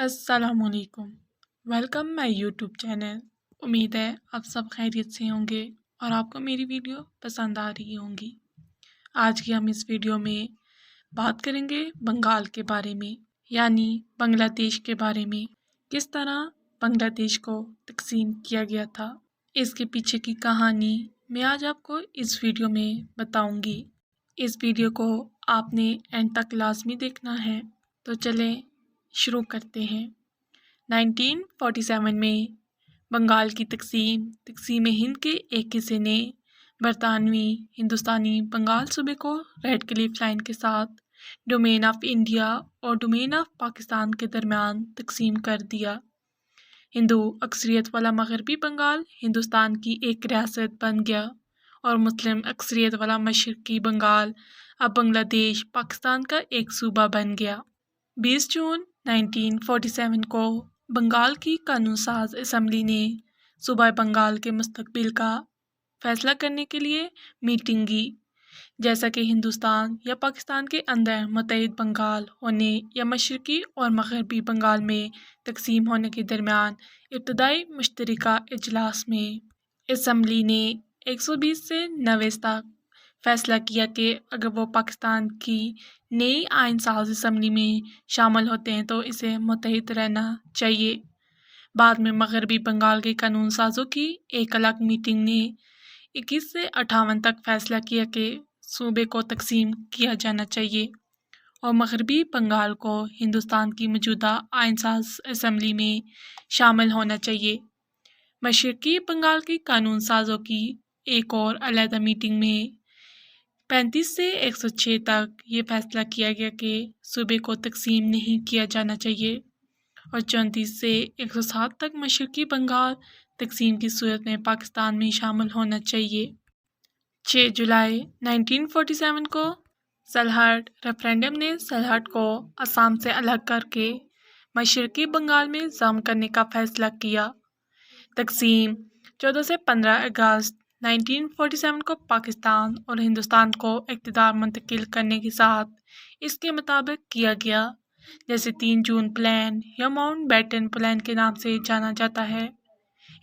السلام علیکم۔ ویلکم مائی YouTube channel. امید ہے آپ سب خیریت سے ہوں گے اور آپ کو میری ویڈیو پسند آ رہی ہوں گی۔ آج کی ہم اس ویڈیو میں بات کریں گے بنگال کے بارے میں، یعنی بنگلہ دیش کے بارے میں۔ کس طرح بنگلہ دیش کو تقسیم کیا گیا تھا، اس کے پیچھے کی کہانی میں آج آپ کو اس ویڈیو میں بتاؤں گی۔ اس ویڈیو کو آپ نے اینڈ تک لازمی دیکھنا ہے۔ تو چلیں شروع کرتے ہیں۔ 1947 میں بنگال کی تقسیم ہند کے ایک حصے نے برطانوی ہندوستانی بنگال صوبے کو ریڈ کلف لائن کے ساتھ ڈومین آف انڈیا اور ڈومین آف پاکستان کے درمیان تقسیم کر دیا۔ ہندو اکثریت والا مغربی بنگال ہندوستان کی ایک ریاست بن گیا اور مسلم اکثریت والا مشرقی بنگال اب بنگلہ دیش پاکستان کا ایک صوبہ بن گیا۔ 20 جون 1947 کو بنگال کی قانون ساز اسمبلی نے صوبہ بنگال کے مستقبل کا فیصلہ کرنے کے لیے میٹنگ کی۔ جیسا کہ ہندوستان یا پاکستان کے اندر متحد بنگال ہونے یا مشرقی اور مغربی بنگال میں تقسیم ہونے کے درمیان ابتدائی مشترکہ اجلاس میں اسمبلی نے 120 سے 90 تک فیصلہ کیا کہ اگر وہ پاکستان کی نئی آئین ساز اسمبلی میں شامل ہوتے ہیں تو اسے متحد رہنا چاہیے۔ بعد میں مغربی بنگال کے قانون سازوں کی ایک الگ میٹنگ نے 21 سے 58 تک فیصلہ کیا کہ صوبے کو تقسیم کیا جانا چاہیے اور مغربی بنگال کو ہندوستان کی موجودہ آئین ساز اسمبلی میں شامل ہونا چاہیے۔ مشرقی بنگال کی قانون سازوں کی ایک اور علیحدہ میٹنگ میں 35 سے 106 تک یہ فیصلہ کیا گیا کہ صوبے کو تقسیم نہیں کیا جانا چاہیے اور 34 سے 107 تک مشرقی بنگال تقسیم کی صورت میں پاکستان میں شامل ہونا چاہیے۔ 6 جولائی 1947 کو سلہٹ ریفرینڈم نے سلہٹ کو آسام سے الگ کر کے مشرقی بنگال میں ضم کرنے کا فیصلہ کیا۔ تقسیم 14 سے 15 اگست 1947 کو پاکستان اور ہندوستان کو اقتدار منتقل کرنے کے ساتھ اس کے مطابق کیا گیا، جسے 3 جون پلان یا ماؤنٹ بیٹن پلان کے نام سے جانا جاتا ہے۔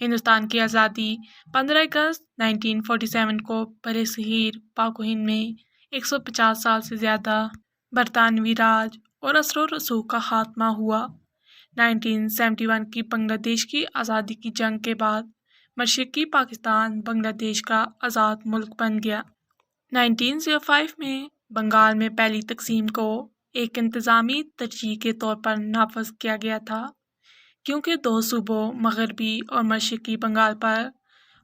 ہندوستان کی آزادی 15 اگست 1947 کو برصغیر پاک و ہند میں 150 سال سے زیادہ برطانوی راج اور اثر و رسوخ کا خاتمہ ہوا۔ 1971 کی بنگلہ دیش کی آزادی کی جنگ کے بعد مشرقی پاکستان بنگلہ دیش کا آزاد ملک بن گیا۔ 1905 میں بنگال میں پہلی تقسیم کو ایک انتظامی ترجیح کے طور پر نافذ کیا گیا تھا، کیونکہ 2 صوبوں مغربی اور مشرقی بنگال پر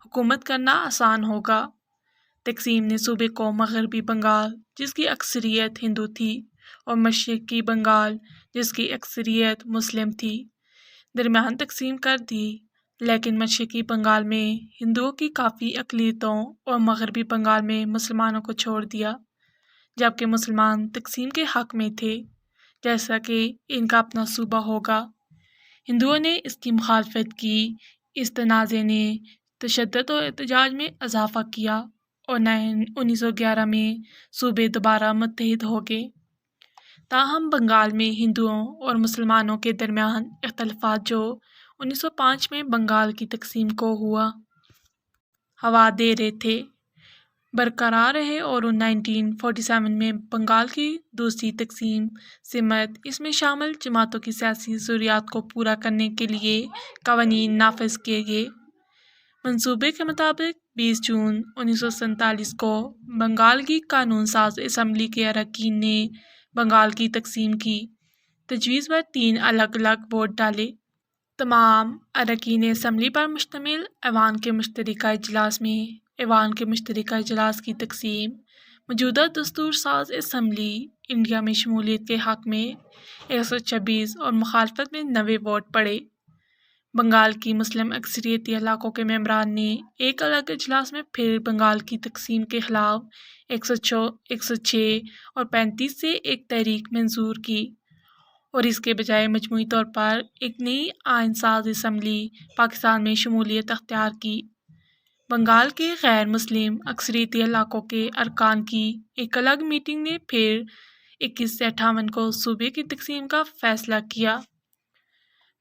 حکومت کرنا آسان ہوگا۔ تقسیم نے صوبے کو مغربی بنگال، جس کی اکثریت ہندو تھی، اور مشرقی بنگال، جس کی اکثریت مسلم تھی، درمیان تقسیم کر دی، لیکن مشرقی بنگال میں ہندوؤں کی کافی اقلیتوں اور مغربی بنگال میں مسلمانوں کو چھوڑ دیا، جبکہ مسلمان تقسیم کے حق میں تھے، جیسا کہ ان کا اپنا صوبہ ہوگا۔ ہندوؤں نے اس کی مخالفت کی۔ اس تنازع نے تشدد و احتجاج میں اضافہ کیا اور 1911 میں صوبے دوبارہ متحد ہو گئے۔ تاہم بنگال میں ہندوؤں اور مسلمانوں کے درمیان اختلافات جو 1905 میں بنگال کی تقسیم کو ہوا دے رہے تھے، برقرار رہے اور 1947 میں بنگال کی دوسری تقسیم سمیت اس میں شامل جماعتوں کی سیاسی ضروریات کو پورا کرنے کے لیے قوانین نافذ کیے گئے۔ منصوبے کے مطابق 20 جون 1947 کو بنگال کی قانون ساز اسمبلی کے اراکین نے بنگال کی تقسیم کی تجویز پر 3 الگ الگ ووٹ ڈالے۔ تمام اراکین اسمبلی پر مشتمل ایوان کے مشترکہ اجلاس میں ایوان کے مشترکہ اجلاس کی تقسیم موجودہ دستور ساز اسمبلی انڈیا میں شمولیت کے حق میں 126 اور مخالفت میں 90 ووٹ پڑے۔ بنگال کی مسلم اکثریتی علاقوں کے ممبران نے ایک الگ اجلاس میں پھر بنگال کی تقسیم کے خلاف 106 اور 35 سے ایک تحریک منظور کی اور اس کے بجائے مجموعی طور پر ایک نئی آئین ساز اسمبلی پاکستان میں شمولیت اختیار کی۔ بنگال کے غیر مسلم اکثریتی علاقوں کے ارکان کی ایک الگ میٹنگ نے پھر 21 سے 58 کو صوبے کی تقسیم کا فیصلہ کیا۔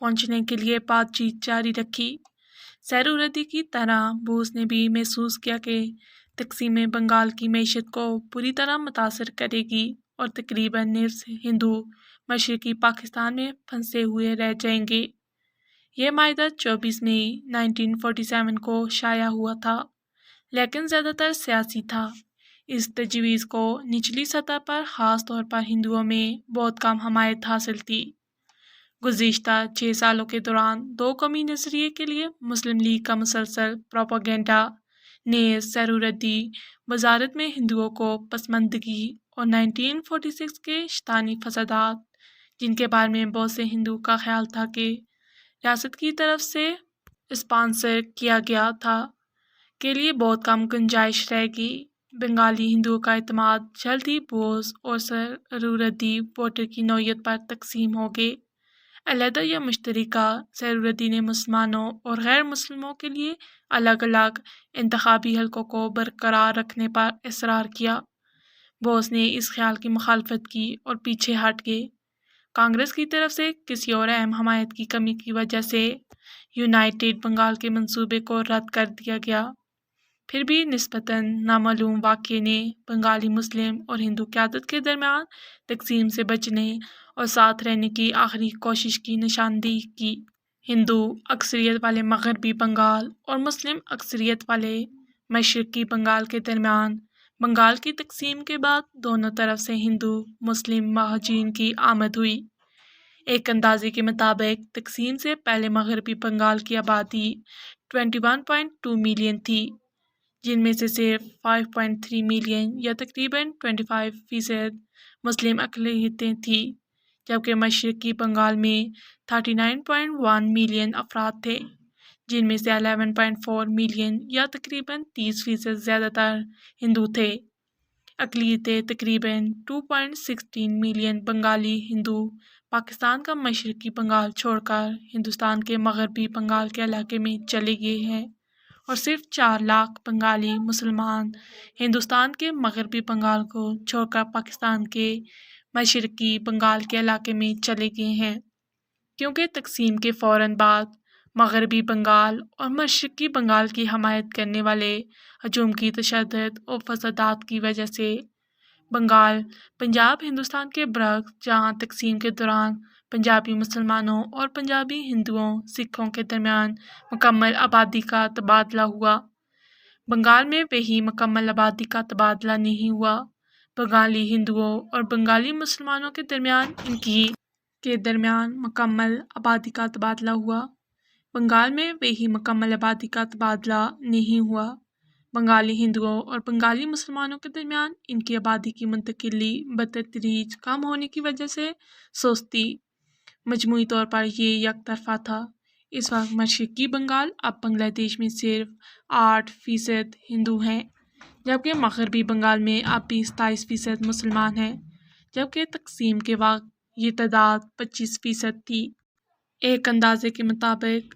پہنچنے کے لیے بات چیت جاری رکھی۔ سہروردی کی طرح بوس نے بھی محسوس کیا کہ تقسیم بنگال کی معیشت کو پوری طرح متاثر کرے گی اور تقریباً نصف ہندو مشرقی پاکستان میں پھنسے ہوئے رہ جائیں گے۔ یہ معاہدہ 24 مئی 1947 کو شائع ہوا تھا، لیکن زیادہ تر سیاسی تھا۔ اس تجویز کو نچلی سطح پر خاص طور پر ہندوؤں میں بہت کم حمایت حاصل تھی۔ گزشتہ 6 سالوں کے دوران دو قومی نظریے کے لیے مسلم لیگ کا مسلسل پروپیگنڈا نیز سہروردی وزارت میں ہندوؤں کو پسماندگی اور 1946 کے شیطانی فسادات، جن کے بارے میں بہت سے ہندوؤں کا خیال تھا کہ ریاست کی طرف سے اسپانسر کیا گیا تھا، کے لیے بہت کم گنجائش رہ گی۔ بنگالی ہندوؤں کا اعتماد جلد ہی بوس اور سہروردی ووٹر کی نوعیت پر تقسیم ہو گئے۔ علیحدہ یا مشترکہ سہروردی نے مسلمانوں اور غیر مسلموں کے لیے الگ الگ انتخابی حلقوں کو برقرار رکھنے پر اصرار کیا۔ بوس نے اس خیال کی مخالفت کی اور پیچھے ہٹ گئے۔ کانگریس کی طرف سے کسی اور اہم حمایت کی کمی کی وجہ سے یونائیٹڈ بنگال کے منصوبے کو رد کر دیا گیا۔ پھر بھی نسبتاً نامعلوم واقعے نے بنگالی مسلم اور ہندو قیادت کے درمیان تقسیم سے بچنے اور ساتھ رہنے کی آخری کوشش کی نشاندہی کی۔ ہندو اکثریت والے مغربی بنگال اور مسلم اکثریت والے مشرقی بنگال کے درمیان بنگال کی تقسیم کے بعد دونوں طرف سے ہندو مسلم مہاجرین کی آمد ہوئی۔ ایک اندازے کے مطابق تقسیم سے پہلے مغربی بنگال کی آبادی 21.2 ملین تھی، جن میں سے صرف 5.3 ملین یا تقریباً 25% مسلم اقلیتیں تھیں، جبکہ مشرقی بنگال میں 39.1 ملین افراد تھے، جن میں سے 11.4 ملین یا تقریباً 30% زیادہ تر ہندو تھے۔ اقلیتیں تقریباً 2.16 ملین بنگالی ہندو پاکستان کا مشرقی بنگال چھوڑ کر ہندوستان کے مغربی بنگال کے علاقے میں چلے گئے ہیں، اور صرف 4 لاکھ بنگالی مسلمان ہندوستان کے مغربی بنگال کو چھوڑ کر پاکستان کے مشرقی بنگال کے علاقے میں چلے گئے ہیں۔ کیونکہ تقسیم کے فوراً بعد مغربی بنگال اور مشرقی بنگال کی حمایت کرنے والے ہجوم کی تشدد اور فسادات کی وجہ سے بنگال پنجاب ہندوستان کے برعکس، جہاں تقسیم کے دوران پنجابی مسلمانوں اور پنجابی ہندوؤں سکھوں کے درمیان مکمل آبادی کا تبادلہ ہوا، بنگال میں وہی مکمل آبادی کا تبادلہ نہیں ہوا۔ بنگالی ہندوؤں اور بنگالی مسلمانوں کے درمیان مکمل آبادی کا تبادلہ ہوا، بنگال میں وہی مکمل آبادی کا تبادلہ نہیں ہوا۔ بنگالی ہندوؤں اور بنگالی مسلمانوں کے درمیان ان کی آبادی کی منتقلی بتدریج کم ہونے کی وجہ سے سستی۔ مجموعی طور پر یہ یک طرفہ تھا۔ اس وقت مشرقی بنگال اب بنگلہ دیش میں صرف 8% ہندو ہیں، جبکہ مغربی بنگال میں اب بھی 27% مسلمان ہیں، جبکہ تقسیم کے وقت یہ تعداد 25% تھی۔ ایک اندازے کے مطابق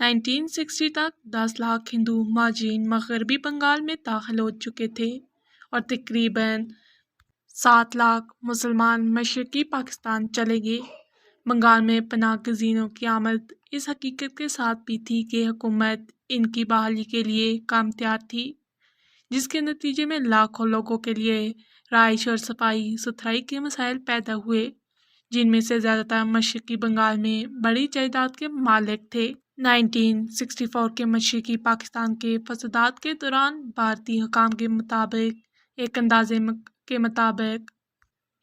1960 تک 10 لاکھ ہندو مہاجرین مغربی بنگال میں داخل ہو چکے تھے اور تقریباً 7 لاکھ مسلمان مشرقی پاکستان چلے گئے۔ بنگال میں پناہ گزینوں کی آمد اس حقیقت کے ساتھ بھی تھی کہ حکومت ان کی بحالی کے لیے کام تیار تھی، جس کے نتیجے میں لاکھوں لوگوں کے لیے رہائش اور صفائی ستھرائی کے مسائل پیدا ہوئے، جن میں سے زیادہ تر مشرقی بنگال میں بڑی جائیداد کے مالک تھے۔ 1964 کے مشرقی پاکستان کے فسادات کے دوران بھارتی حکام کے مطابق ایک اندازے کے مطابق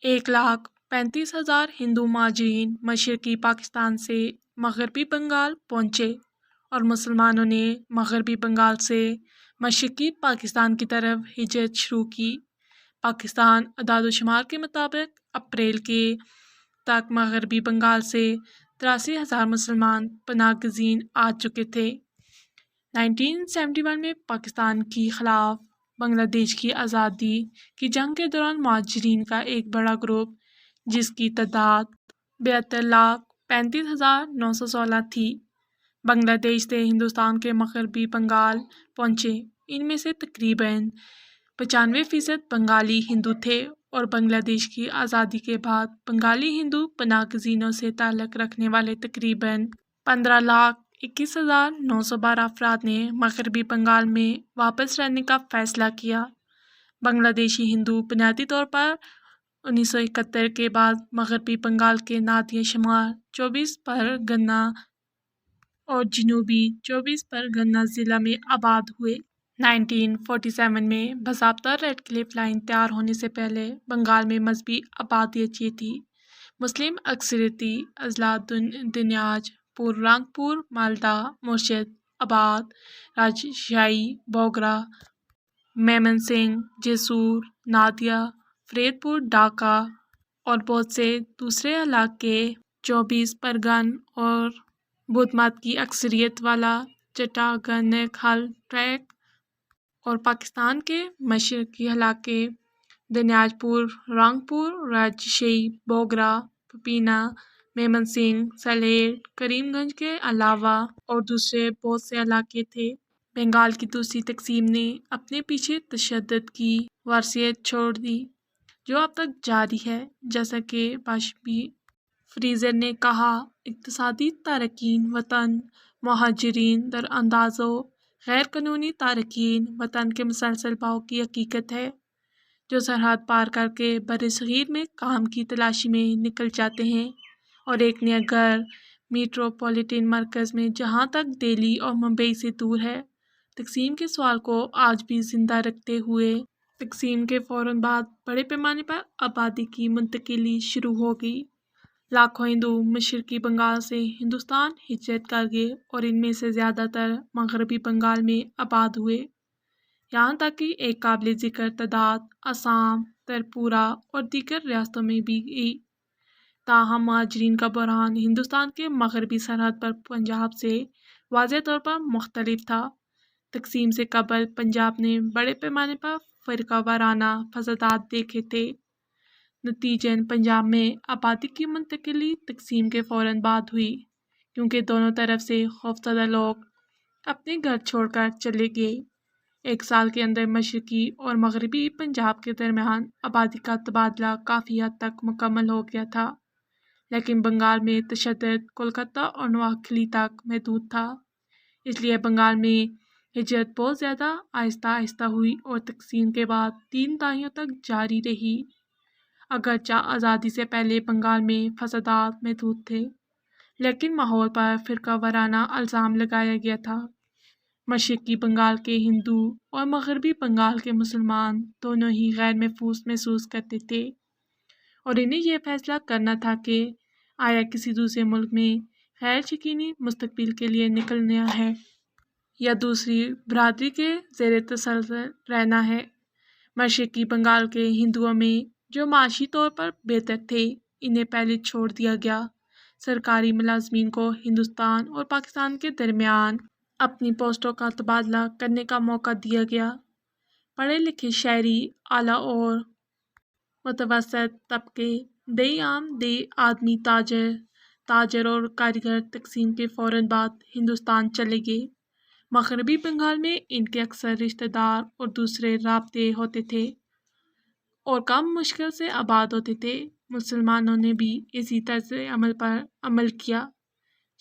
1,35,000 ہندو مہاجرین مشرقی پاکستان سے مغربی بنگال پہنچے اور مسلمانوں نے مغربی بنگال سے مشرقی پاکستان کی طرف ہجرت شروع کی۔ پاکستان اعداد و شمار کے مطابق اپریل کے تک مغربی بنگال سے 83,000 مسلمان پناہ گزین آ چکے تھے۔ 1971 میں پاکستان کی خلاف بنگلہ دیش کی آزادی کی جنگ کے دوران مہاجرین کا ایک بڑا گروپ، جس کی تعداد 72,35,916 تھی، بنگلہ دیش سے ہندوستان کے مغربی بنگال پہنچے۔ ان میں سے تقریباً 95% بنگالی ہندو تھے اور بنگلہ دیش کی آزادی کے بعد بنگالی ہندو پناہ گزینوں سے تعلق رکھنے والے تقریباً 15,21,912 افراد نے مغربی بنگال میں واپس رہنے کا فیصلہ کیا۔ بنگلہ دیشی ہندو بنیادی طور پر 1971 کے بعد مغربی بنگال کے نادیہ شمال 24 پرگنہ اور جنوبی 24 پرگنہ ضلع میں آباد ہوئے۔ 1947 میں باضابطہ ریڈ کلف لائن تیار ہونے سے پہلے بنگال میں مذہبی آبادیت یہ تھی: مسلم اکثریتی اضلاع دنیاج پور، رنگپور، مالدہ، مرشد آباد، راجشاہی، بوگرا، میمن سنگھ، جیسور، نادیا، فرید پور، ڈھاکہ اور بہت سے دوسرے علاقے 24 پرگن اور بدھ مت کی اکثریت والا چٹاگانگھل ٹریک اور پاکستان کے مشرقی علاقے دنیاج پور، رنگپور، راجشاہی، بوگرا، پپینا، میمن سنگھ، سلیٹ، کریم گنج کے علاوہ اور دوسرے بہت سے علاقے تھے۔ بنگال کی دوسری تقسیم نے اپنے پیچھے تشدد کی وارثیت چھوڑ دی جو اب تک جاری ہے۔ جیسا کہ باشبی فریزر نے کہا، اقتصادی تارکین وطن مہاجرین دراندازوں غیر قانونی تارکین وطن کے مسلسل بہاؤ کی حقیقت ہے جو سرحد پار کر کے برصغیر میں کام کی تلاشی میں نکل جاتے ہیں اور ایک نیا گھر میٹروپولیٹن مرکز میں جہاں تک دہلی اور ممبئی سے دور ہے۔ تقسیم کے سوال کو آج بھی زندہ رکھتے ہوئے تقسیم کے فوراً بعد بڑے پیمانے پر آبادی کی منتقلی شروع ہو گئی۔ لاکھوں ہندو مشرقی بنگال سے ہندوستان ہجرت کر گئے اور ان میں سے زیادہ تر مغربی بنگال میں آباد ہوئے، یہاں تک کہ ایک قابل ذکر تعداد آسام، تریپورہ اور دیگر ریاستوں میں بھی گئی۔ تاہم مہاجرین کا بحران ہندوستان کے مغربی سرحد پر پنجاب سے واضح طور پر مختلف تھا۔ تقسیم سے قبل پنجاب نے بڑے پیمانے پر فرقہ وارانہ فسادات دیکھے تھے۔ نتیجتاً پنجاب میں آبادی کی منتقلی تقسیم کے فوراً بعد ہوئی کیونکہ دونوں طرف سے خوفزدہ لوگ اپنے گھر چھوڑ کر چلے گئے۔ ایک سال کے اندر مشرقی اور مغربی پنجاب کے درمیان آبادی کا تبادلہ کافی حد تک مکمل ہو گیا تھا، لیکن بنگال میں تشدد کولکتہ اور نواکھلی تک محدود تھا۔ اس لیے بنگال میں ہجرت بہت زیادہ آہستہ آہستہ ہوئی اور تقسیم کے بعد 3 دہائیوں تک جاری رہی۔ اگرچہ آزادی سے پہلے بنگال میں فسادات محدود تھے، لیکن ماحول پر فرقہ وارانہ الزام لگایا گیا تھا۔ مشرقی بنگال کے ہندو اور مغربی بنگال کے مسلمان دونوں ہی غیر محفوظ محسوس کرتے تھے اور انہیں یہ فیصلہ کرنا تھا کہ آیا کسی دوسرے ملک میں غیر یقینی مستقبل کے لیے نکلنا ہے یا دوسری برادری کے زیر تسلط رہنا ہے۔ مشرقی بنگال کے ہندوؤں میں جو معاشی طور پر بہتر تھے انہیں پہلے چھوڑ دیا گیا۔ سرکاری ملازمین کو ہندوستان اور پاکستان کے درمیان اپنی پوسٹوں کا تبادلہ کرنے کا موقع دیا گیا۔ پڑھے لکھے شہری، اعلیٰ اور متوسط طبقے، دیہی عام، دیہی آدمی، تاجر اور کاریگر تقسیم کے فوراً بعد ہندوستان چلے گئے۔ مغربی بنگال میں ان کے اکثر رشتہ دار اور دوسرے رابطے ہوتے تھے اور کم مشکل سے آباد ہوتے تھے۔ مسلمانوں نے بھی اسی طرز عمل پر عمل کیا۔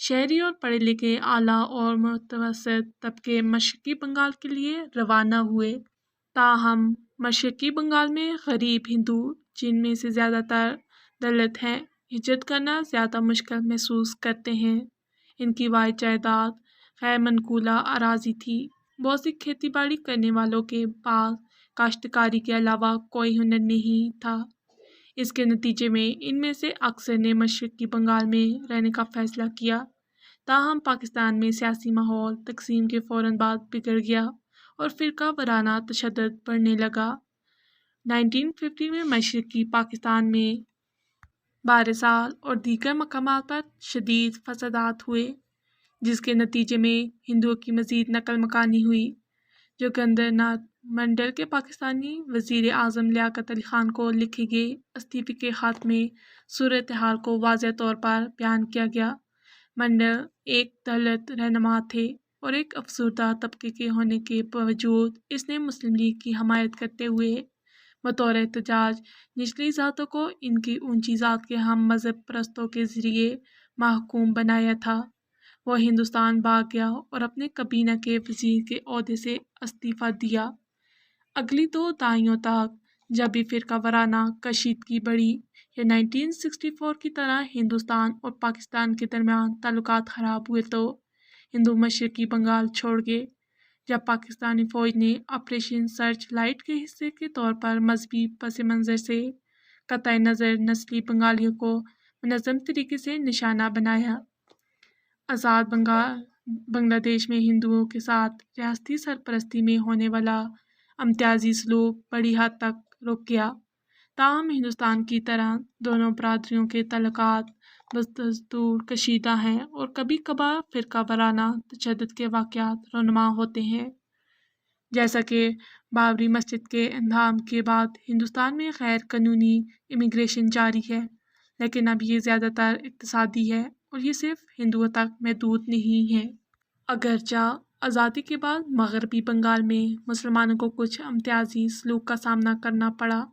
شہری اور پڑھے لکھے اعلیٰ اور متوسط طبقے مشرقی بنگال کے لیے روانہ ہوئے۔ تاہم مشرقی بنگال میں غریب ہندو، جن میں سے زیادہ تر دلت ہیں، ہجرت کرنا زیادہ مشکل محسوس کرتے ہیں۔ ان کی واحد جائیداد غیر منقولہ اراضی تھی۔ بہت سی کھیتی باڑی کرنے والوں کے پاس کاشتکاری کے علاوہ کوئی ہنر نہیں تھا۔ اس کے نتیجے میں ان میں سے اکثر نے مشرقی بنگال میں رہنے کا فیصلہ کیا۔ تاہم پاکستان میں سیاسی ماحول تقسیم کے فوراً بعد بگڑ گیا اور فرقہ وارانہ تشدد بڑھنے لگا۔ 1950 میں مشرقی پاکستان میں بارسال اور دیگر مقامات پر شدید فسادات ہوئے جس کے نتیجے میں ہندوؤں کی مزید نقل مکانی ہوئی۔ جوگندر ناتھ منڈل کے پاکستانی وزیر اعظم لیاقت علی خان کو لکھے گئے استعفے کے خط میں صورتحال کو واضح طور پر بیان کیا گیا۔ منڈل ایک دلت رہنما تھے اور ایک افسردہ طبقے کے ہونے کے باوجود اس نے مسلم لیگ کی حمایت کرتے ہوئے بطور احتجاج نچلی ذاتوں کو ان کی اونچی ذات کے ہم مذہب پرستوں کے ذریعے محکوم بنایا تھا۔ وہ ہندوستان بھاگ گیا اور اپنے کابینہ کے وزیر کے عہدے سے استعفیٰ دیا۔ اگلی 2 دہائیوں تک جب بھی فرقہ وارانہ کشیدگی بڑھی یا 1964 کی طرح ہندوستان اور پاکستان کے درمیان تعلقات خراب ہوئے تو ہندو مشرقی بنگال چھوڑ گئے۔ جب پاکستانی فوج نے آپریشن سرچ لائٹ کے حصے کے طور پر مذہبی پس منظر سے قطع نظر نسلی بنگالیوں کو منظم طریقے سے نشانہ بنایا، آزاد بنگلہ دیش میں ہندوؤں کے ساتھ ریاستی سرپرستی میں ہونے والا امتیازی سلوک بڑی حد تک رک گیا۔ تاہم ہندوستان کی طرح دونوں برادریوں کے تعلقات بدستور کشیدہ ہیں اور کبھی کبھار فرقہ وارانہ تشدد کے واقعات رونما ہوتے ہیں۔ جیسا کہ بابری مسجد کے انہدام کے بعد ہندوستان میں غیر قانونی امیگریشن جاری ہے، لیکن اب یہ زیادہ تر اقتصادی ہے اور یہ صرف ہندوؤں تک محدود نہیں ہے۔ اگرچہ آزادی کے بعد مغربی بنگال میں مسلمانوں کو کچھ امتیازی سلوک کا سامنا کرنا پڑا،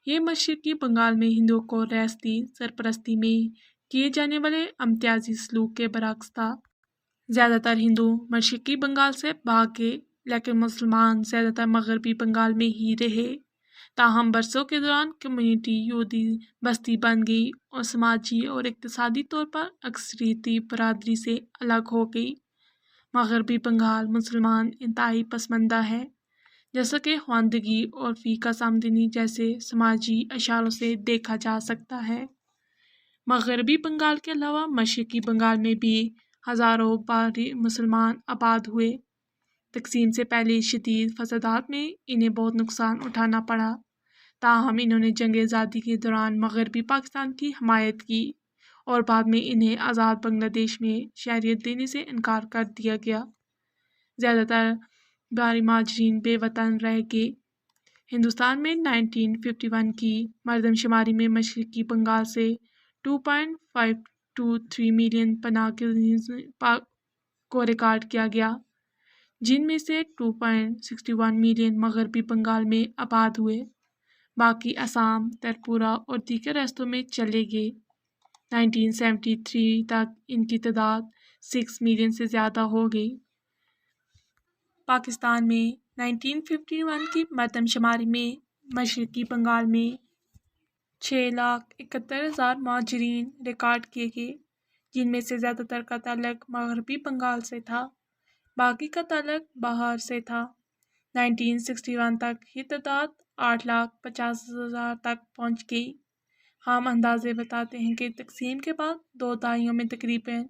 یہ مشرقی بنگال میں ہندوؤں کو ریاستی سرپرستی میں کیے جانے والے امتیازی سلوک کے برعکس تھا۔ زیادہ تر ہندو مشرقی بنگال سے بھاگ گئے، لیکن مسلمان زیادہ تر مغربی بنگال میں ہی رہے۔ تاہم برسوں کے دوران کمیونٹی یہودی بستی بن گئی اور سماجی اور اقتصادی طور پر اکثریتی برادری سے الگ ہو گئی۔ مغربی بنگال مسلمان انتہائی پسماندہ ہے، جیسا کہ خواندگی اور فی کس آمدنی جیسے سماجی اشاروں سے دیکھا جا سکتا ہے۔ مغربی بنگال کے علاوہ مشرقی بنگال میں بھی ہزاروں باری مسلمان آباد ہوئے۔ تقسیم سے پہلے شدید فسادات میں انہیں بہت نقصان اٹھانا پڑا، تاہم انہوں نے جنگ آزادی کے دوران مغربی پاکستان کی حمایت کی اور بعد میں انہیں آزاد بنگلہ دیش میں شہریت دینے سے انکار کر دیا گیا۔ زیادہ تر بھاری مہاجرین بے وطن رہ گئے۔ ہندوستان میں 1951 کی مردم شماری میں مشرقی بنگال سے 2.523 ملین پناہ گزین کو ریکارڈ کیا گیا، جن میں سے 2.61 ملین مغربی بنگال میں آباد ہوئے، باقی آسام، تریپورہ اور دیگر ریاستوں میں چلے گئے۔ 1973 تک ان کی تعداد 6 ملین سے زیادہ ہو گئی۔ پاکستان میں 1951 کی مردم شماری میں مشرقی بنگال میں 6,71,000 مہاجرین ریکارڈ کیے گئے، جن میں سے زیادہ تر کا تعلق مغربی بنگال سے تھا، باقی کا تعلق باہر سے تھا۔ 1961 تک یہ تعداد 8,50,000 تک پہنچ گئی۔ ہم اندازے بتاتے ہیں کہ تقسیم کے بعد 2 دہائیوں میں تقریباً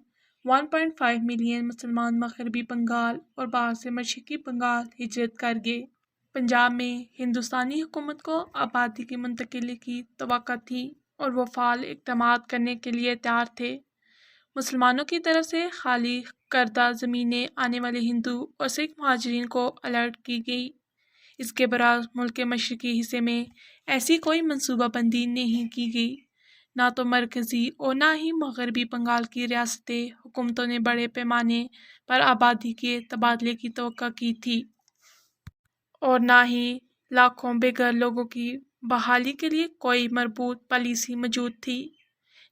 1.5 ملین مسلمان مغربی بنگال اور باہر سے مشرقی بنگال ہجرت کر گئے۔ پنجاب میں ہندوستانی حکومت کو آبادی کی منتقلی کی توقع تھی اور وہ فعال اقدامات کرنے کے لیے تیار تھے۔ مسلمانوں کی طرف سے خالی کردہ زمینیں آنے والے ہندو اور سکھ مہاجرین کو الرٹ کی گئی۔ اس کے برعکس ملک کے مشرقی حصے میں ایسی کوئی منصوبہ بندی نہیں کی گئی۔ نہ تو مرکزی اور نہ ہی مغربی بنگال کی ریاستی حکومتوں نے بڑے پیمانے پر آبادی کے تبادلے کی توقع کی تھی، اور نہ ہی لاکھوں بے گھر لوگوں کی بحالی کے لیے کوئی مربوط پالیسی موجود تھی۔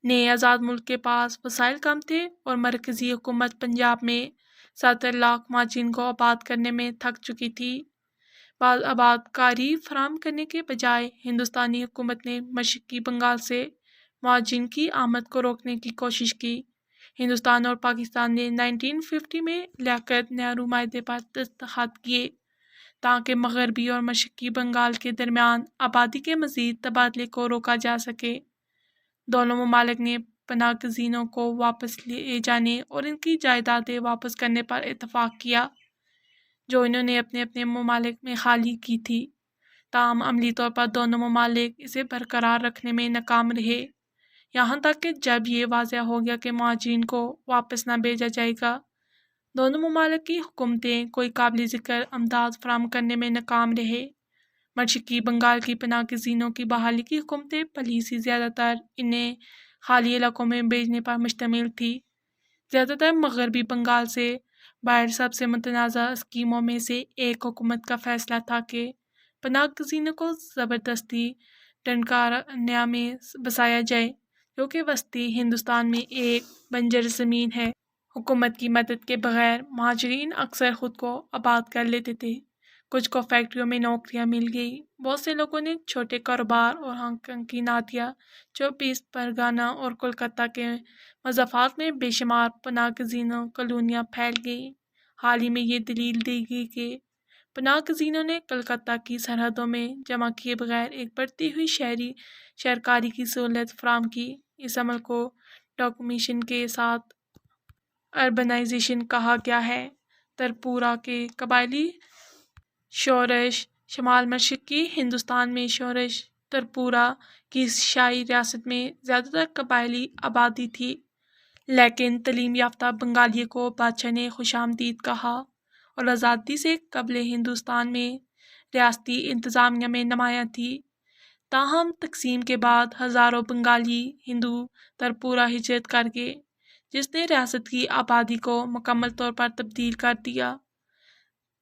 نئے آزاد ملک کے پاس وسائل کم تھے اور مرکزی حکومت پنجاب میں 70 لاکھ مہاجرین کو آباد کرنے میں تھک چکی تھی۔ بعض آباد کاری فراہم کرنے کے بجائے ہندوستانی حکومت نے مشرقی بنگال سے مہاجرین کی آمد کو روکنے کی کوشش کی۔ ہندوستان اور پاکستان نے 1950 میں لیاقت نہرو معاہدے پر دستخط کیے تاکہ مغربی اور مشرقی بنگال کے درمیان آبادی کے مزید تبادلے کو روکا جا سکے۔ دونوں ممالک نے پناہ گزینوں کو واپس لے جانے اور ان کی جائیدادیں واپس کرنے پر اتفاق کیا، جو انہوں نے اپنے اپنے ممالک میں خالی کی تھی۔ تاہم عملی طور پر دونوں ممالک اسے برقرار رکھنے میں ناکام رہے، یہاں تک کہ جب یہ واضح ہو گیا کہ مہاجرین کو واپس نہ بھیجا جائے گا، دونوں ممالک کی حکومتیں کوئی قابل ذکر امداد فراہم کرنے میں ناکام رہے۔ مشرقی بنگال کی پناہ گزینوں کی بحالی کی حکومتیں پالیسی زیادہ تر انہیں خالی علاقوں میں بھیجنے پر مشتمل تھی۔ زیادہ تر مغربی بنگال سے باہر سب سے متنازع اسکیموں میں سے ایک حکومت کا فیصلہ تھا کہ پناہ گزینوں کو زبردستی ڈنکارانیہ میں بسایا جائے، جو کہ وسطی ہندوستان میں ایک بنجر زمین ہے۔ حکومت کی مدد کے بغیر مہاجرین اکثر خود کو آباد کر لیتے تھے۔ کچھ کو فیکٹریوں میں نوکریاں مل گئی۔ بہت سے لوگوں نے چھوٹے کاروبار اور ہانگ کانگ کی نادیہ 24 پرگنہ اور کولکتہ کے مضافات میں بے شمار پناہ گزینوں کالونیاں پھیل گئیں۔ حال ہی میں یہ دلیل دی گئی کہ پناہ گزینوں نے کلکتہ کی سرحدوں میں جمع کیے بغیر ایک بڑھتی ہوئی شہرکاری کی سہولت فراہم کی۔ اس عمل کو ڈاکومیشن کے ساتھ اربنائزیشن کہا گیا ہے۔ ترپورہ کے قبائلی شورش شمال مشرقی ہندوستان میں شورش ترپورہ کی شاہی ریاست میں زیادہ تر قبائلی آبادی تھی، لیکن تعلیم یافتہ بنگالیوں کو بادشاہ نے خوش آمدید کہا اور آزادی سے قبل ہندوستان میں ریاستی انتظامیہ میں نمایاں تھی۔ تاہم تقسیم کے بعد ہزاروں بنگالی ہندو ترپورہ ہجرت کر گئے، جس نے ریاست کی آبادی کو مکمل طور پر تبدیل کر دیا۔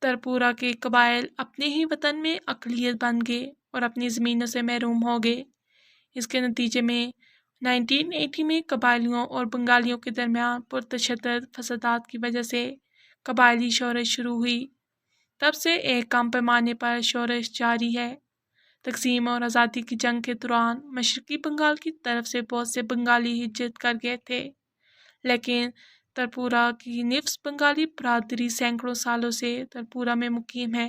ترپورہ کے قبائل اپنے ہی وطن میں اقلیت بن گئے اور اپنی زمینوں سے محروم ہو گئے۔ اس کے نتیجے میں 1980 میں قبائلیوں اور بنگالیوں کے درمیان پرتشدد فسادات کی وجہ سے قبائلی شورش شروع ہوئی۔ تب سے ایک کم پیمانے پر شورش جاری ہے۔ تقسیم اور آزادی کی جنگ کے دوران مشرقی بنگال کی طرف سے بہت سے بنگالی ہجرت کر گئے تھے، لیکن ترپورہ کی نفس بنگالی برادری سینکڑوں سالوں سے ترپورہ میں مقیم ہے۔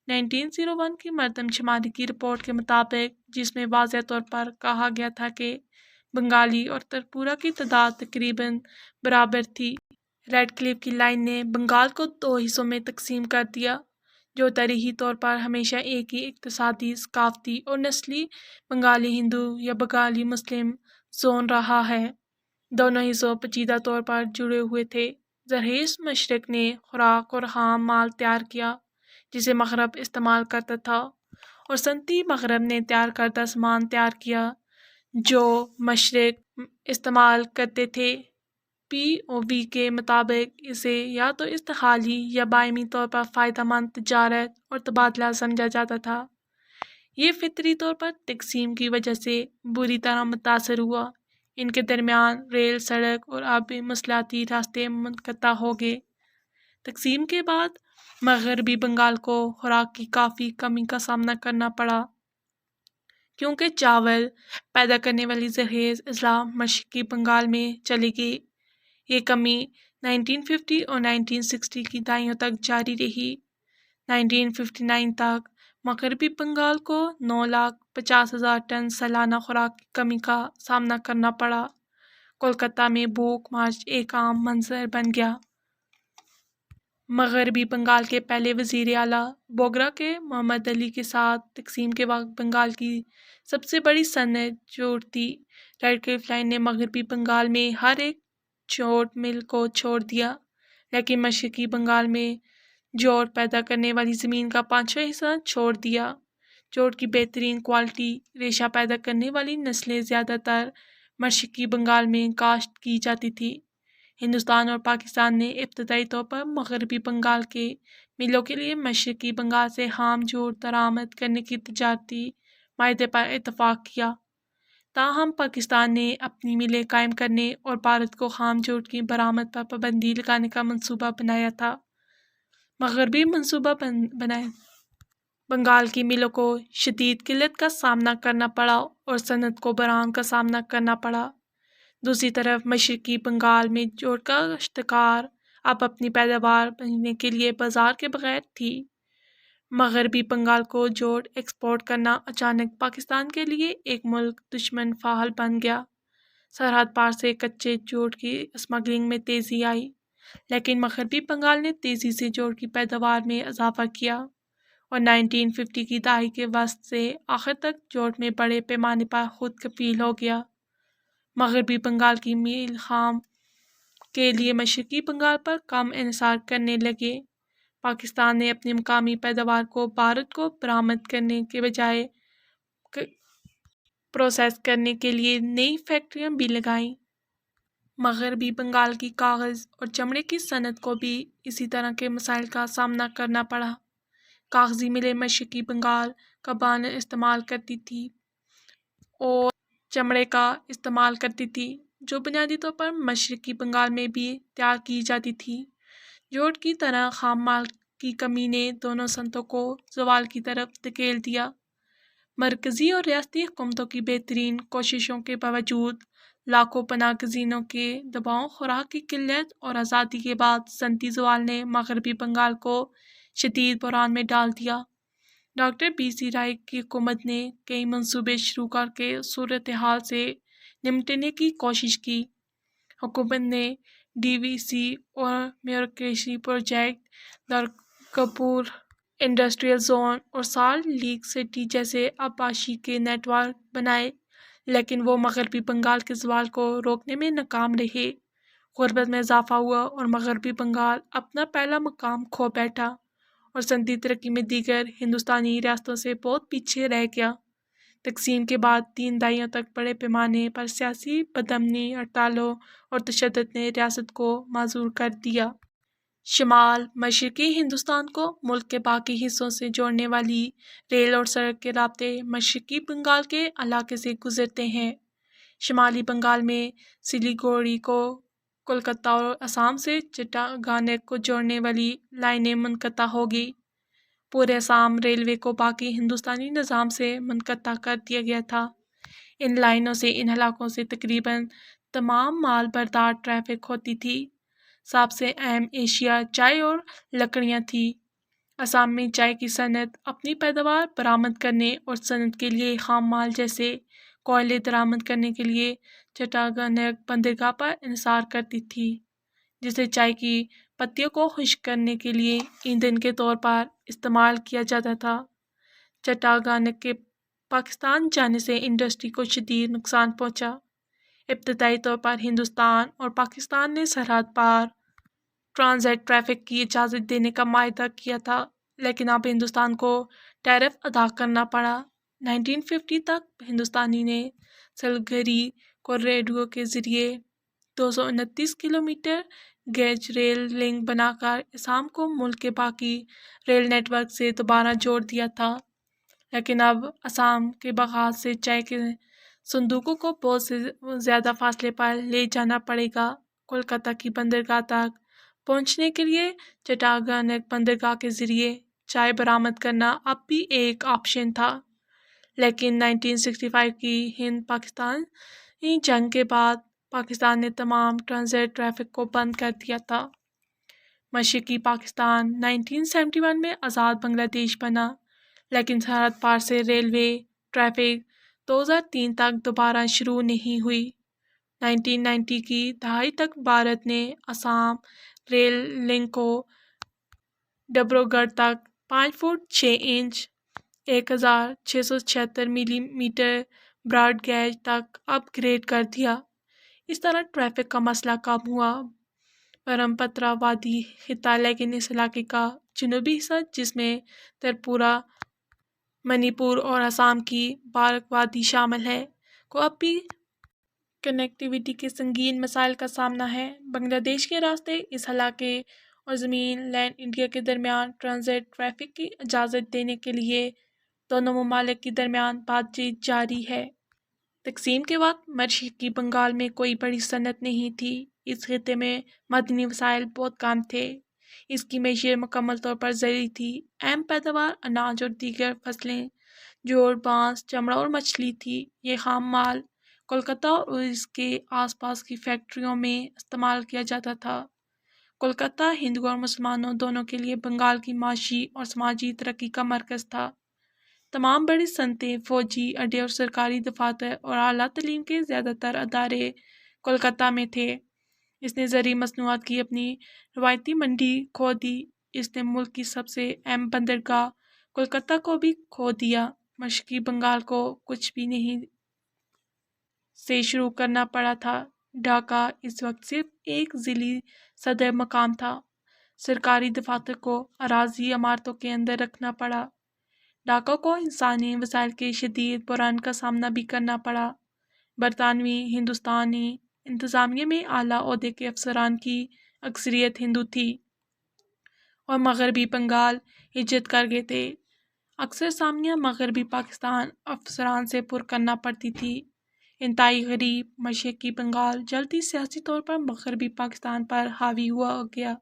1901 کی مردم شماری کی رپورٹ کے مطابق، جس میں واضح طور پر کہا گیا تھا کہ بنگالی اور ترپورہ کی تعداد تقریباً برابر تھی، ریڈ کلف کی لائن نے بنگال کو 2 حصوں میں تقسیم کر دیا، جو تاریخی طور پر ہمیشہ ایک ہی اقتصادی، ثقافتی اور نسلی بنگالی ہندو یا بنگالی مسلم زون رہا ہے۔ دونوں حصوں پیچیدہ طور پر جڑے ہوئے تھے۔ زرخیز مشرق نے خوراک اور خام مال تیار کیا جسے مغرب استعمال کرتا تھا، اور صنعتی مغرب نے تیار کردہ سامان تیار کیا جو مشرق استعمال کرتے تھے۔ پی او وی کے مطابق اسے یا تو استحصالی یا باہمی طور پر فائدہ مند تجارت اور تبادلہ سمجھا جاتا تھا۔ یہ فطری طور پر تقسیم کی وجہ سے بری طرح متاثر ہوا۔ ان کے درمیان ریل، سڑک اور آبی مواصلاتی راستے منقطع ہو گئے۔ تقسیم کے بعد مغربی بنگال کو خوراک کی کافی کمی کا سامنا کرنا پڑا، کیونکہ چاول پیدا کرنے والی زرخیز اضلاع مشرقی بنگال میں چلی گئی۔ یہ کمی 1950 اور 1960 کی دہائیوں تک جاری رہی۔ 1959 تک مغربی بنگال کو 9,50,000 ٹن سالانہ خوراک کی کمی کا سامنا کرنا پڑا۔ کولکتہ میں بھوک مارچ ایک عام منظر بن گیا۔ مغربی بنگال کے پہلے وزیر اعلیٰ بوگرا کے محمد علی کے ساتھ تقسیم کے وقت بنگال کی سب سے بڑی صنعت جوٹ تھی۔ ریڈ کلف لائن نے مغربی بنگال میں ہر ایک جوٹ مل کو چھوڑ دیا، لیکن مشرقی بنگال میں جوٹ پیدا کرنے والی زمین کا 5واں حصہ چھوڑ دیا۔ جوٹ کی بہترین کوالٹی ریشہ پیدا کرنے والی نسلیں زیادہ تر مشرقی بنگال میں کاشت کی جاتی تھی۔ ہندوستان اور پاکستان نے ابتدائی طور پر مغربی بنگال کے ملوں کے لیے مشرقی بنگال سے خام جوٹ درآمد کرنے کے تجارتی معاہدے پر اتفاق کیا۔ تاہم پاکستان نے اپنی ملیں قائم کرنے اور بھارت کو خام جوٹ کی برآمد پر پابندی لگانے کا منصوبہ بنایا تھا۔ مغربی منصوبہ بنائے بنگال کی ملوں کو شدید قلت کا سامنا کرنا پڑا اور صنعت کو بحران کا سامنا کرنا پڑا۔ دوسری طرف مشرقی بنگال میں جوٹ کا کاشتکار اب اپنی پیداوار بڑھانے کے لیے بازار کے بغیر تھی۔ مغربی بنگال کو جوٹ ایکسپورٹ کرنا اچانک پاکستان کے لیے ایک ملک دشمن فعال بن گیا۔ سرحد پار سے کچے جوٹ کی اسمگلنگ میں تیزی آئی، لیکن مغربی بنگال نے تیزی سے جوٹ کی پیداوار میں اضافہ کیا اور 1950 کی دہائی کے وسط سے آخر تک جوٹ میں بڑے پیمانے پر خود کفیل ہو گیا۔ مغربی بنگال کی میل خام کے لیے مشرقی بنگال پر کم انحصار کرنے لگے۔ پاکستان نے اپنی مقامی پیداوار کو بھارت کو برآمد کرنے کے بجائے پروسیس کرنے کے لیے نئی فیکٹریاں بھی لگائیں۔ مغربی بنگال کی کاغذ اور چمڑے کی صنعت کو بھی اسی طرح کے مسائل کا سامنا کرنا پڑا۔ کاغذی ملیں مشرقی بنگال کا بانر استعمال کرتی تھی اور چمڑے کا استعمال کرتی تھی، جو بنیادی طور پر مشرقی بنگال میں بھی تیار کی جاتی تھی۔ جوٹ کی طرح خام مال کی کمی نے دونوں صنعتوں کو زوال کی طرف دھکیل دیا۔ مرکزی اور ریاستی حکومتوں کی بہترین کوششوں کے باوجود لاکھوں پناہ گزینوں کے دباؤ، خوراک کی قلت اور آزادی کے بعد صنعتی زوال نے مغربی بنگال کو شدید بحران میں ڈال دیا۔ ڈاکٹر بی سی رائے کی حکومت نے کئی منصوبے شروع کر کے صورتحال سے نمٹنے کی کوشش کی۔ حکومت نے ڈی وی سی اور میورکریسی پروجیکٹ، درگپور انڈسٹریل زون اور سالٹ لیک سٹی جیسے آبپاشی کے نیٹ ورک بنائے، لیکن وہ مغربی بنگال کے زوال کو روکنے میں ناکام رہے۔ غربت میں اضافہ ہوا اور مغربی بنگال اپنا پہلا مقام کھو بیٹھا اور صنعتی ترقی میں دیگر ہندوستانی ریاستوں سے بہت پیچھے رہ گیا۔ تقسیم کے بعد 3 دہائیوں تک بڑے پیمانے پر سیاسی بدامنی، ہڑتالوں اور تشدد نے ریاست کو معذور کر دیا۔ شمال مشرقی ہندوستان کو ملک کے باقی حصوں سے جوڑنے والی ریل اور سڑک کے رابطے مشرقی بنگال کے علاقے سے گزرتے ہیں۔ شمالی بنگال میں سلیگوڑی کو کولکتہ اور آسام سے چٹاگانگ کو جوڑنے والی لائنیں منقطع ہوگی۔ پورے آسام ریلوے کو باقی ہندوستانی نظام سے منقطع کر دیا گیا تھا۔ ان لائنوں سے ان علاقوں سے تقریباً تمام مال بردار ٹریفک ہوتی تھی۔ سب سے اہم اشیاء چائے اور لکڑیاں تھیں۔ آسام میں چائے کی صنعت اپنی پیداوار برآمد کرنے اور صنعت کے لیے خام مال جیسے کوئلے درآمد کرنے کے لیے چٹاگانگ بندرگاہ پر انحصار کرتی تھی، جسے چائے کی پتیوں کو خشک کرنے کے لیے ایندھن کے طور پر استعمال کیا جاتا تھا۔ چٹاگانگ کے پاکستان جانے سے انڈسٹری کو شدید نقصان پہنچا۔ ابتدائی طور پر ہندوستان اور پاکستان نے سرحد پار ٹرانزٹ ٹریفک کی اجازت دینے کا معاہدہ کیا تھا، لیکن اب ہندوستان کو ٹیرف ادا کرنا پڑا۔ 1950 تک ہندوستانی نے سلگری کوریڈور کے ذریعے 229 کلومیٹر گیج ریل لنک بنا کر آسام کو ملک کے باقی ریل نیٹ ورک سے دوبارہ جوڑ دیا تھا، لیکن اب آسام کے باغات سے چائے کے صندوقوں کو بہت سے زیادہ فاصلے پر لے جانا پڑے گا۔ کولکتہ کی بندرگاہ تک پہنچنے کے لیے چٹاگانگ بندرگاہ کے ذریعے چائے برآمد کرنا اب بھی ایک آپشن تھا، لیکن 1965 کی ہند پاکستانی جنگ کے بعد پاکستان نے تمام ٹرانزٹ ٹریفک کو بند کر دیا تھا۔ مشرقی پاکستان 1971 میں آزاد بنگلہ دیش بنا، لیکن سرحد پار سے ریلوے ٹریفک 2003 تک دوبارہ شروع نہیں ہوئی۔ 1990 کی دہائی تک بھارت نے آسام ریل لنک کو ڈبروگڑھ تک 5 فٹ 6 انچ 1676 ملی میٹر براڈ گیج تک اپ گریڈ کر دیا۔ اس طرح ٹریفک کا مسئلہ کم ہوا۔ برہم پترا وادی خطہ، لیکن اس علاقے کا جنوبی حصہ جس میں تریپورہ، منی پور اور آسام کی بارک وادی شامل ہے، کو اب بھی کنیکٹیویٹی کے سنگین مسائل کا سامنا ہے۔ بنگلہ دیش کے راستے اس علاقے اور زمین لینڈ انڈیا کے درمیان ٹرانزٹ ٹریفک کی اجازت دینے کے لیے دونوں ممالک کے درمیان بات چیت جاری ہے۔ تقسیم کے وقت مشرقی بنگال میں کوئی بڑی صنعت نہیں تھی۔ اس خطے میں معدنی وسائل بہت کم تھے۔ اس کی معیشت مکمل طور پر زرعی تھی۔ اہم پیداوار اناج اور دیگر فصلیں، جوٹ، بانس، چمڑا اور مچھلی تھی۔ یہ خام مال کولکتہ اور اس کے آس پاس کی فیکٹریوں میں استعمال کیا جاتا تھا۔ کولکتہ ہندوؤں اور مسلمانوں دونوں کے لیے بنگال کی معاشی اور سماجی ترقی کا مرکز تھا۔ تمام بڑی صنعتیں، فوجی اڈے اور سرکاری دفاتر اور اعلیٰ تعلیم کے زیادہ تر ادارے کولکتہ میں تھے۔ اس نے زرعی مصنوعات کی اپنی روایتی منڈی کھو دی۔ اس نے ملک کی سب سے اہم بندرگاہ کولکتہ کو بھی کھو دیا۔ مشرقی بنگال کو کچھ بھی نہیں سے شروع کرنا پڑا تھا۔ ڈھاکہ اس وقت صرف ایک ضلعی صدر مقام تھا۔ سرکاری دفاتر کو اراضی عمارتوں کے اندر رکھنا پڑا۔ ڈھاکہ کو انسانی وسائل کے شدید بحران کا سامنا بھی کرنا پڑا۔ برطانوی ہندوستانی انتظامیہ میں اعلیٰ عہدے کے افسران کی اکثریت ہندو تھی اور مغربی بنگال ہجرت کر گئے تھے۔ اکثر سامنے مغربی پاکستان افسران سے پر کرنا پڑتی تھی۔ انتہائی غریب مشرقی بنگال جلدی سیاسی طور پر مغربی پاکستان پر حاوی ہوا گیا۔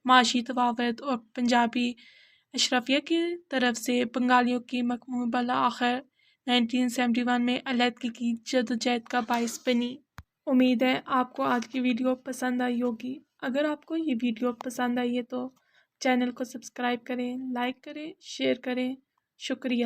معاشی تفاوت اور پنجابی اشرافیہ کی طرف سے بنگالیوں کی مقبول بالآخر 1971 میں علیحدگی کی جدوجہد کا باعث بنی۔ امید ہے آپ کو آج کی ویڈیو پسند آئی ہوگی۔ اگر آپ کو یہ ویڈیو پسند آئی ہے تو چینل کو سبسکرائب کریں، لائک کریں، شیئر کریں۔ شکریہ۔